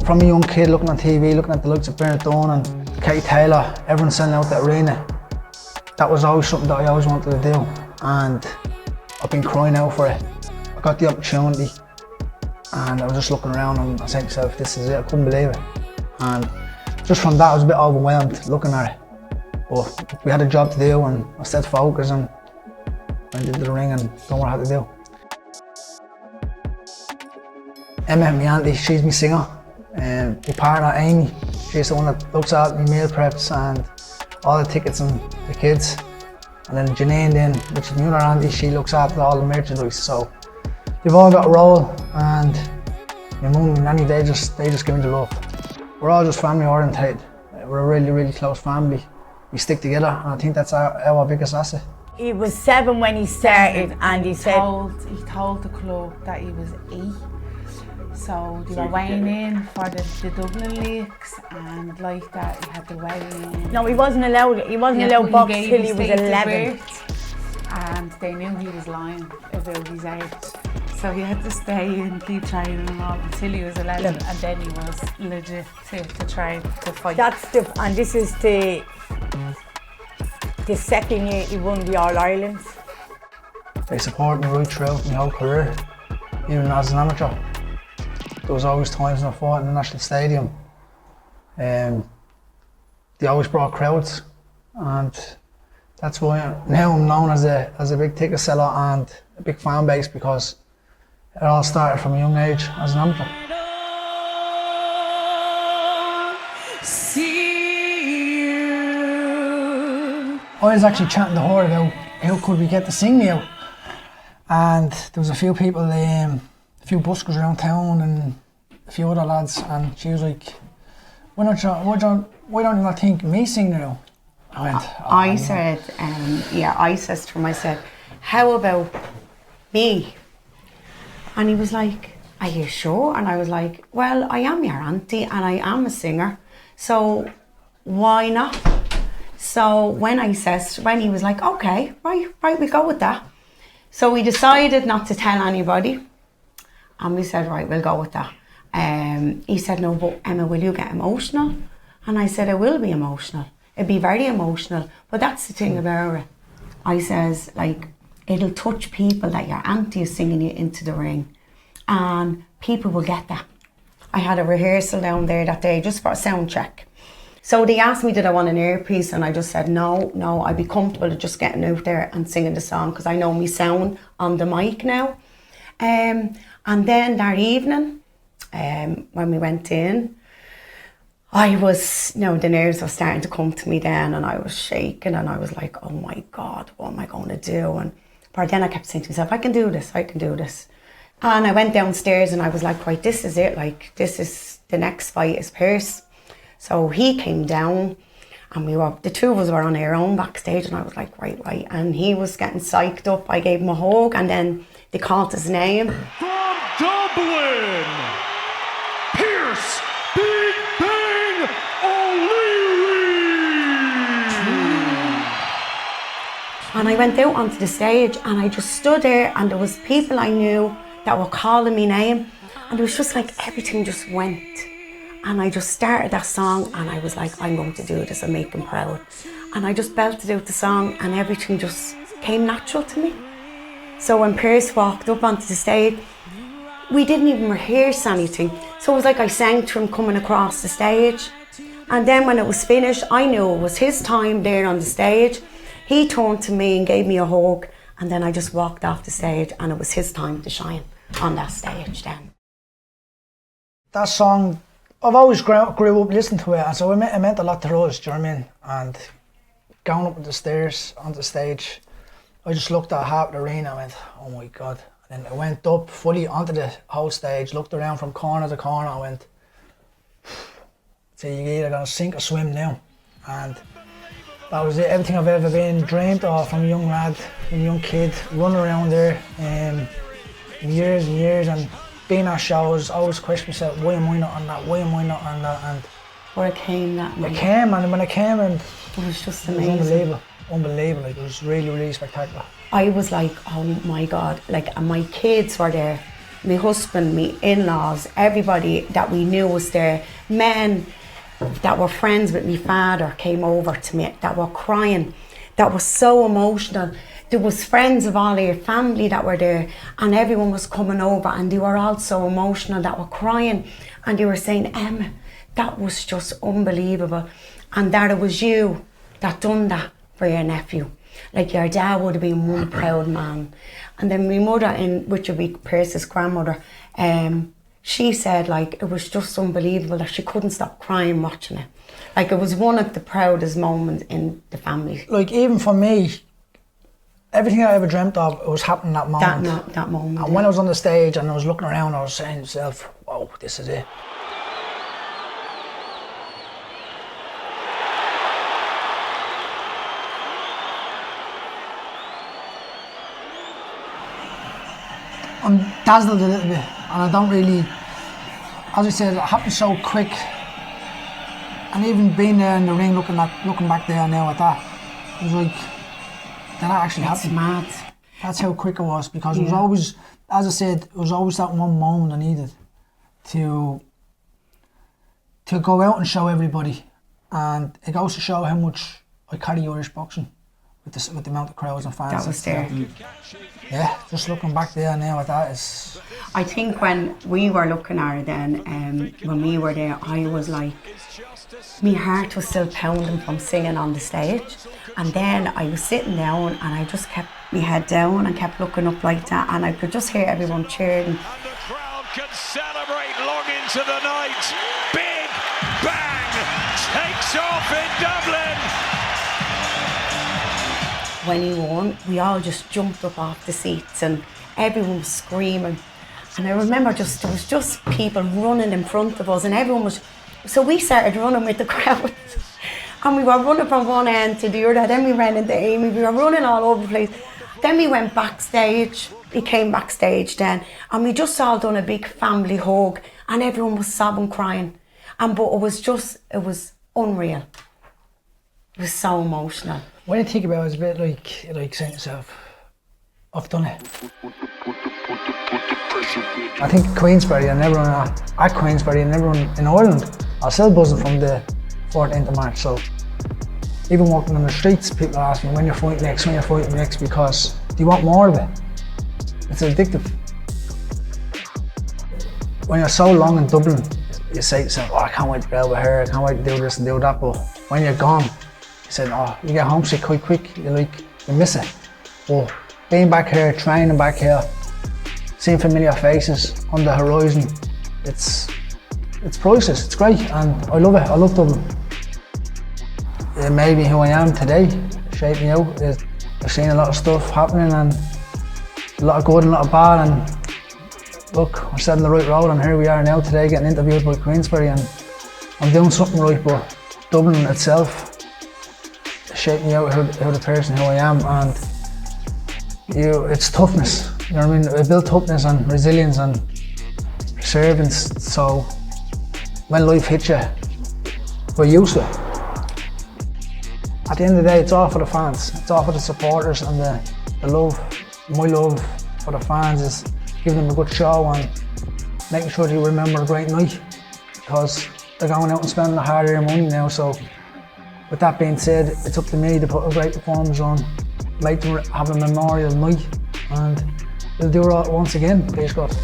From a young kid looking on TV, looking at the likes of Bernard Dunn and Katie Taylor, everyone selling out the arena, that was always something that I always wanted to do, and I've been crying out for it. I got the opportunity and I was just looking around and I said to myself, this is it, I couldn't believe it. And just from that I was a bit overwhelmed looking at it. But we had a job to do and I stayed focused and went into the ring and done what I had to do. Emma, my auntie, she's my singer. My partner Amy, she's the one that looks after my meal preps and all the tickets and the kids. And then Janine then, which is my other auntie, she looks after all the merchandise. So they've all got a role, and my mum and nanny, they just give me the love. We're all just family orientated. We're a really, really close family. We stick together, and I think that's our biggest asset. He was 7 when he started, and he told the club that he was 8. So they were weighing in for the Dublin Leagues, and like that he had to weigh in. No, he wasn't allowed. He wasn't allowed box till he was 11. And they knew he was lying about his age. So he had to stay and keep training and all until he was 11, and then he was legit to try to fight. And this is the second year he won the All-Ireland. They supported me right throughout my whole career, even as an amateur. There was always times when I fought in the National Stadium. They always brought crowds, and that's why now I'm known as a big ticket seller and a big fan base, because it all started from a young age as an amateur. I was actually chatting to her about how could we get to sing me out, and there was a few people, a few buskers around town and a few other lads, and she was like, why don't you not think me sing now? I went, I said to him, I said, how about me? And he was like, are you sure? And I was like, well, I am your auntie and I am a singer, so why not? So when he was like, okay, right, we'll go with that. So we decided not to tell anybody, and we said, right, we'll go with that. He said, no, but Emma, will you get emotional? And I said, I will be emotional. It'd be very emotional, but that's the thing about it. I says, like, it'll touch people that your auntie is singing you into the ring, and people will get that. I had a rehearsal down there that day just for a sound check. So they asked me, did I want an earpiece? And I just said, no, I'd be comfortable just getting out there and singing the song, because I know me sound on the mic now. And then that evening, when we went in, I was, the nerves were starting to come to me then, and I was shaking, and I was like, oh my God, what am I going to do? But then I kept saying to myself, I can do this. And I went downstairs and I was like, right, this is it, like, this is, the next fight is Pierce. So he came down, and the two of us were on our own backstage, and I was like, right. And he was getting psyched up. I gave him a hug, and then they called his name. From Dublin, Pierce Big Bang O'Leary! And I went out onto the stage, and I just stood there, and there was people I knew that were calling me name, and it was just like everything just went. And I just started that song, and I was like, I'm going to do this and make him proud. And I just belted out the song, and everything just came natural to me. So when Pierce walked up onto the stage, we didn't even rehearse anything. So it was like I sang to him coming across the stage. And then when it was finished, I knew it was his time there on the stage. He turned to me and gave me a hug, and then I just walked off the stage, and it was his time to shine on that stage then. That song, I've always grew up listening to it, and so it meant a lot to us, do you know what I mean? And going up the stairs onto the stage, I just looked at half the arena and went, oh my God. And then I went up fully onto the whole stage, looked around from corner to corner, and went, so you're either going to sink or swim now. And that was it, everything I've ever been dreamed of from a young lad, from a young kid, running around there years and years, and being at shows, I always question myself, why am I not on that, and Or it came that night. It came, and when it came, and it was just amazing. It was unbelievable, like, it was really, really spectacular. I was like, oh my God, like, and my kids were there, my husband, my in-laws, everybody that we knew was there. Men that were friends with my father came over to me that were crying, that was so emotional. There was friends of all your family that were there, and everyone was coming over, and they were all so emotional, that were crying, and they were saying, Emma, that was just unbelievable, and that it was you that done that for your nephew. Like, your dad would have been one proud man. And then my mother, which would be Pierce's grandmother, she said, like, it was just unbelievable that she couldn't stop crying watching it. Like, it was one of the proudest moments in the family. Like, even for me, everything I ever dreamt of, it was happening that moment. That moment. And when I was on the stage and I was looking around, I was saying to myself, whoa, this is it. I'm dazzled a little bit, and I don't really, as I said, it happened so quick. And even being there in the ring, looking back there now at that, it was like, that actually happened. Mad. That's how quick it was, because it was always, as I said, it was always that one moment I needed to go out and show everybody. And it goes to show how much I carry Irish boxing with the amount of crowds and fans. That was there. Yeah, just looking back there now at that is... I think when we were looking at it then, when we were there, I was like, my heart was still pounding from singing on the stage. And then I was sitting down and I just kept my head down and kept looking up like that, and I could just hear everyone cheering. And the crowd can celebrate long into the night. Big Bang takes off in Dublin. When he won, we all just jumped up off the seats and everyone was screaming. And I remember there was just people running in front of us, and everyone was, so we started running with the crowd. And we were running from one end to the other, then we ran into Amy, we were running all over the place. Then we went backstage, he came backstage then, and we just all done a big family hug, and everyone was sobbing, crying. But it was unreal. It was so emotional. When you think about it, it's a bit like saying to yourself, I've done it. I think Queensberry and everyone at Queensberry and everyone in Ireland are still buzzing from the 14th of March. So even walking on the streets, people are asking when you're fighting next, because they want more of it. It's addictive. When you're so long in Dublin, you say to yourself, oh, I can't wait to get over here, I can't wait to do this and do that, but when you're gone, you said, oh, you get homesick quite quick, you miss it. But being back here, training back here, seeing familiar faces on the horizon, it's priceless, it's great, and I love it, I love Dublin. It made me who I am today, shaped me out. I've seen a lot of stuff happening, and a lot of good and a lot of bad, and look, I'm set on the right road, and here we are now today getting interviewed by Queensberry, and I'm doing something right, but Dublin itself shaped me out who the person who I am, and it's toughness, you know what I mean? I built toughness and resilience and perseverance, so when life hits you, we're used to it. At the end of the day, it's all for the fans, it's all for the supporters, and the love, my love for the fans is giving them a good show and making sure they remember a great night, because they're going out and spending the hard-earned money now. So with that being said, it's up to me to put a great performance on, make them have a memorial night, and we'll do it all once again, please God.